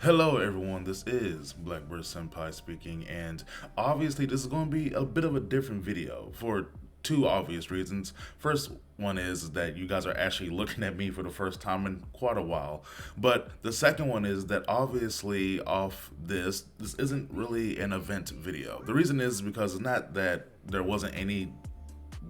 Hello, everyone. This is Blackbird Senpai speaking, and obviously, this is going to be a bit of a different video for two obvious reasons. First one is that you guys are actually looking at me for the first time in quite a while, but the second one is that obviously, off this isn't really an event video. The reason is because it's not that there wasn't any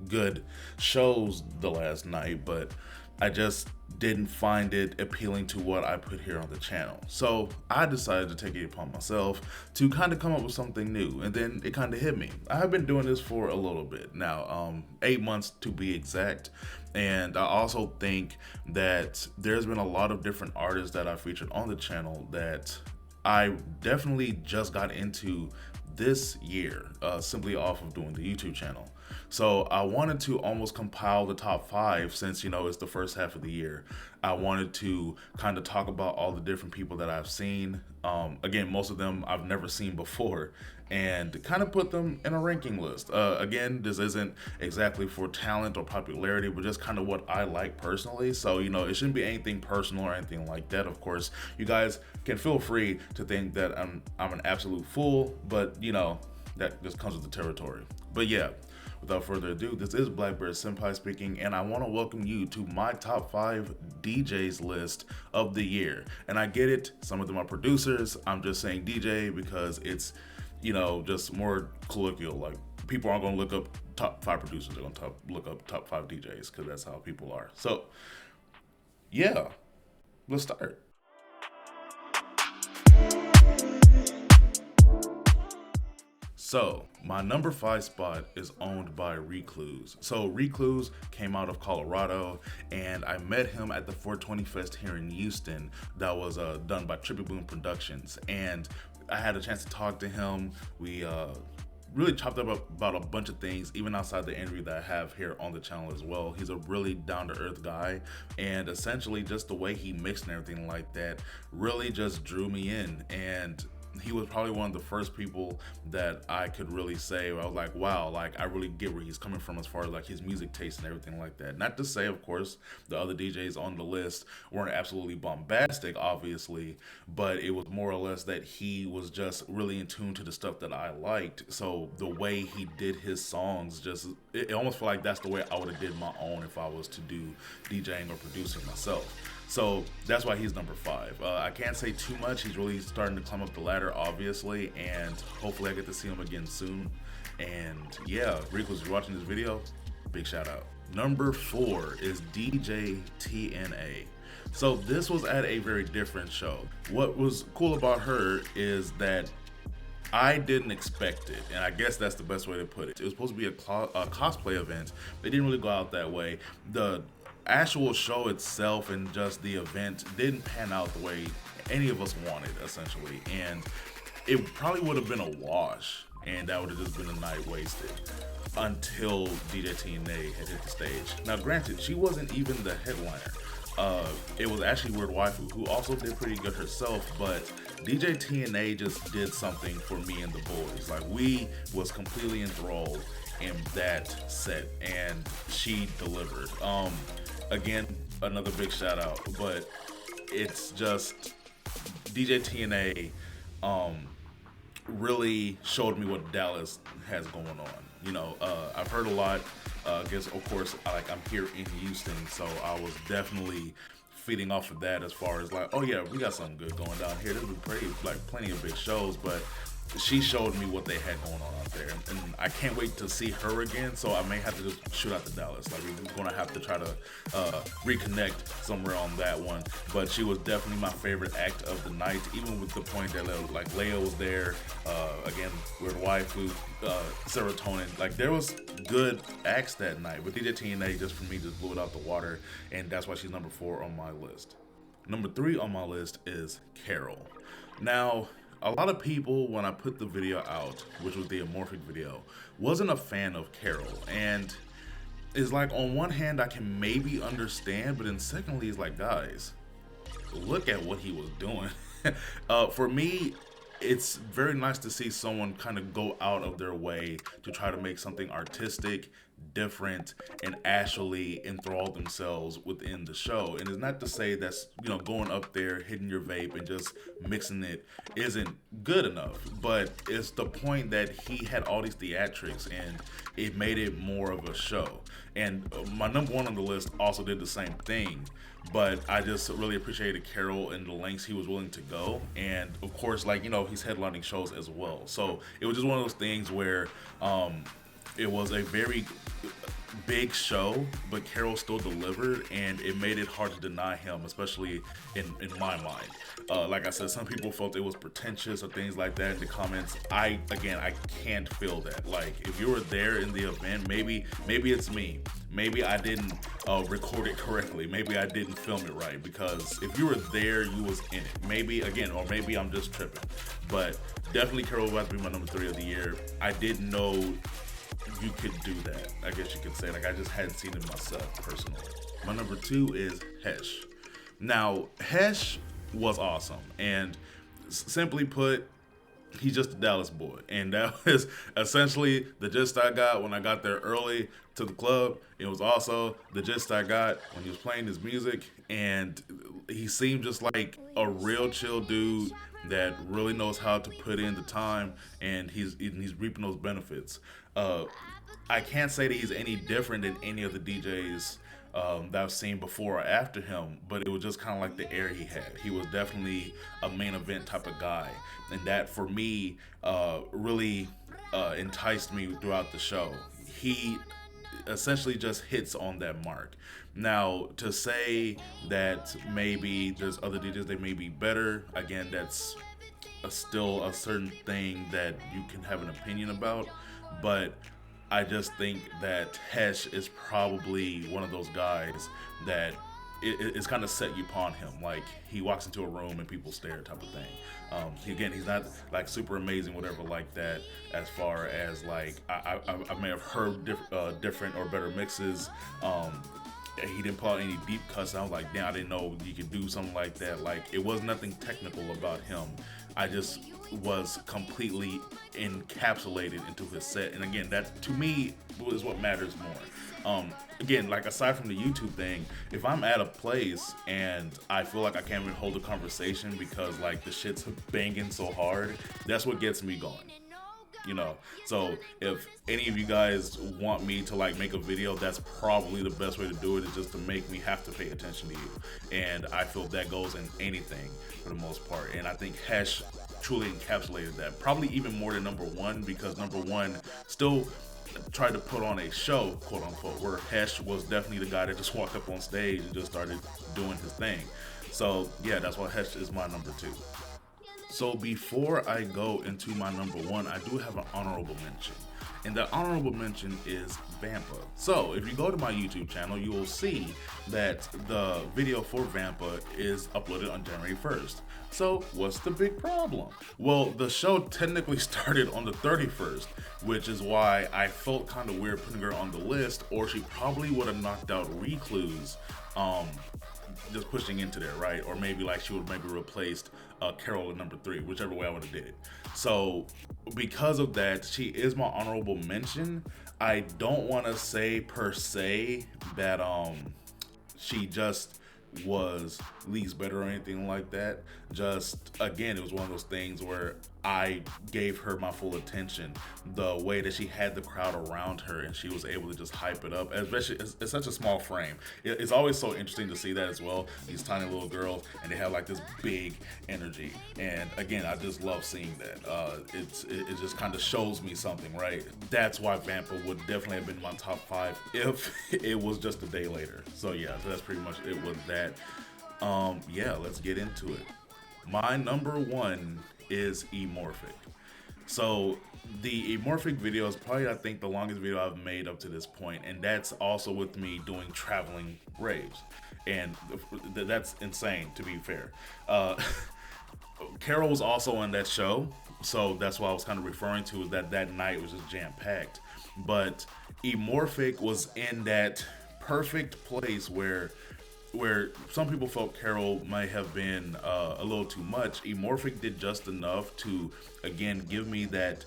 good shows the last night, but I just didn't find it appealing to what I put here on the channel. So I decided to take it upon myself to kind of come up with something new, and then it kind of hit me. I have been doing this for a little bit now, 8 months to be exact. And I also think that there's been a lot of different artists that I featured on the channel that I definitely just got into this year, simply off of doing the YouTube channel. So I wanted to almost compile the top five since, it's the first half of the year. I wanted to kind of talk about all the different people that I've seen. Again, most of them I've never seen before, and kind of put them in a ranking list. Again, this isn't exactly for talent or popularity, but just kind of what I like personally. So, it shouldn't be anything personal or anything like that. Of course, you guys can feel free to think that I'm an absolute fool, but, that just comes with the territory. But yeah, without further ado, this is Blackbird Senpai speaking, and I want to welcome you to my top 5 DJs list of the year. And I get it, some of them are producers. I'm just saying DJ because it's, just more colloquial. Like, people aren't going to look up top 5 producers, they're going to look up top 5 DJs because that's how people are. So, yeah, let's start. So, my number 5 spot is owned by Recluse. So, Recluse came out of Colorado, and I met him at the 420 Fest here in Houston that was done by Trippy Boom Productions. And I had a chance to talk to him. We really chopped up about a bunch of things, even outside the interview that I have here on the channel as well. He's a really down-to-earth guy, and essentially just the way he mixed and everything like that really just drew me in. And he was probably one of the first people that I could really say, I was like, wow, like I really get where he's coming from as far as like his music taste and everything like that. Not to say, of course, the other DJs on the list weren't absolutely bombastic, obviously, but it was more or less that he was just really in tune to the stuff that I liked. So the way he did his songs, it almost felt like that's the way I would have did my own if I was to do DJing or producing myself. So that's why he's number 5. I can't say too much. He's really starting to climb up the ladder, obviously, and hopefully I get to see him again soon. And yeah, Recluse, if you're watching this video, big shout out. Number 4 is DJ TNA. So this was at a very different show. What was cool about her is that I didn't expect it, and I guess that's the best way to put it. It was supposed to be a cosplay event. They didn't really go out that way. The actual show itself and just the event didn't pan out the way any of us wanted, essentially, and it probably would have been a wash, and that would have just been a night wasted until DJ TNA had hit the stage. Now granted, she wasn't even the headliner. It was actually Weird Waifu, who also did pretty good herself, but DJ TNA just did something for me and the boys. Like, we was completely enthralled in that set, and she delivered. Again, another big shout out, but it's just DJ TNA really showed me what Dallas has going on. I've heard a lot. I guess, of course, I'm here in Houston, so I was definitely feeding off of that as far as like, oh yeah, we got something good going down here. There's been plenty of big shows, but she showed me what they had going on out there, and I can't wait to see her again. So I may have to just shoot out to Dallas. Like, we're gonna have to try to reconnect somewhere on that one. But she was definitely my favorite act of the night, even with the point that like Leia was there. Again, Weird Waifu, Serotonin. Like, there was good acts that night. But DJ TNA, just for me, just blew it out the water, and that's why she's number 4 on my list. Number 3 on my list is Carol. Now, a lot of people, when I put the video out, which was the Amorphic video, wasn't a fan of Carol. And it's like, on one hand, I can maybe understand, but then secondly, it's like, guys, look at what he was doing. For me, it's very nice to see someone kind of go out of their way to try to make something artistic different and actually enthrall themselves within the show. And it's not to say that's, going up there, hitting your vape and just mixing it isn't good enough, but it's the point that he had all these theatrics and it made it more of a show. And my number one on the list also did the same thing, but I just really appreciated Carroll and the lengths he was willing to go. And of course, like, he's headlining shows as well. So it was just one of those things where it was a very big show, but Carroll still delivered, and it made it hard to deny him, especially in my mind. Like I said, some people felt it was pretentious or things like that in the comments. I can't feel that. Like, if you were there in the event, maybe it's me. Maybe I didn't record it correctly. Maybe I didn't film it right, because if you were there, you was in it. Maybe I'm just tripping. But definitely Carroll was about to be my number 3 of the year. I didn't know you could do that, I guess you could say. Like, I just hadn't seen it myself personally. My number 2 is Hesh. Now, Hesh was awesome, and simply put, he's just a Dallas boy, and that was essentially the gist I got when I got there early to the club. It was also the gist I got when he was playing his music, and he seemed just like a real chill dude that really knows how to put in the time, and he's reaping those benefits. I can't say that he's any different than any of the DJs that I've seen before or after him, but it was just kind of like the air he had. He was definitely a main event type of guy, and that for me really enticed me throughout the show. He essentially just hits on that mark. Now, to say that maybe there's other DJs that may be better, again, that's still a certain thing that you can have an opinion about, but I just think that Hesh is probably one of those guys that it's kind of set you upon him. Like, he walks into a room and people stare type of thing. He's not like super amazing, whatever like that, as far as like, I may have heard different or better mixes. He didn't pull out any deep cuts. I was like, damn, I didn't know you could do something like that. Like, it was nothing technical about him. I just was completely encapsulated into his set. And again, that to me is what matters more. Again, like, aside from the YouTube thing, if I'm at a place and I feel like I can't even hold a conversation because like the shit's banging so hard, that's what gets me going. So if any of you guys want me to like make a video, that's probably the best way to do it, is just to make me have to pay attention to you. And I feel that goes in anything for the most part. And I think Hesh truly encapsulated that, probably even more than number 1, because number 1 still tried to put on a show, quote unquote, where Hesh was definitely the guy that just walked up on stage and just started doing his thing. So yeah, that's why Hesh is my number 2. So before I go into my number 1, I do have an honorable mention. And that honorable mention is Vampa. So if you go to my YouTube channel, you will see that the video for Vampa is uploaded on January 1st. So what's the big problem? Well, the show technically started on the 31st, which is why I felt kind of weird putting her on the list, or she probably would have knocked out Recluse, just pushing into there, right? Or maybe like she would maybe replaced Carroll at number 3, whichever way I would have did it. So because of that, she is my honorable mention. I don't want to say per se that she just was least better or anything like that. Just, again, it was one of those things where I gave her my full attention. The way that she had the crowd around her and she was able to just hype it up, especially it's such a small frame. It's always so interesting to see that as well, these tiny little girls, and they have like this big energy. And again, I just love seeing that. It just kind of shows me something, right? That's why Vampa would definitely have been in my top 5 if it was just a day later. So yeah, that's pretty much it with that. Yeah, let's get into it. My number 1 is Emorphic. So the Emorphic video is probably, I think, the longest video I've made up to this point, and that's also with me doing traveling raves, and that's insane, to be fair. Carroll was also on that show, so that's what I was kind of referring to, is that night was just jam-packed. But Emorphic was in that perfect place where where some people felt Carol might have been a little too much, Emorphic did just enough to, again, give me that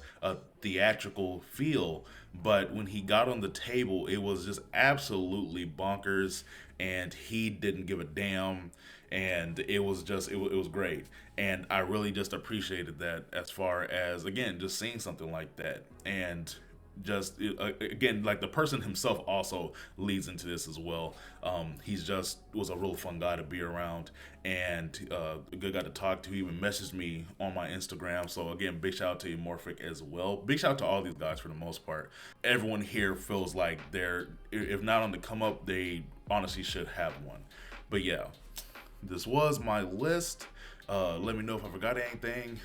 theatrical feel. But when he got on the table, it was just absolutely bonkers, and he didn't give a damn. And it was just, it was great. And I really just appreciated that, as far as, again, just seeing something like that. And just again, like, the person himself also leads into this as well. He's just was a real fun guy to be around, and a good guy to talk to. He even messaged me on my Instagram. So again, big shout out to Morphic as well. Big shout out to all these guys for the most part. Everyone here feels like they're, if not on the come up, they honestly should have one. But yeah, this was my list. Let me know if I forgot anything,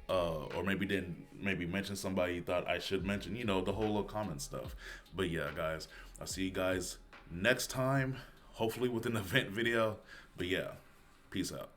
or maybe didn't maybe mention somebody you thought I should mention. You know, the whole little comment stuff. But yeah, guys, I'll see you guys next time. Hopefully with an event video. But yeah, peace out.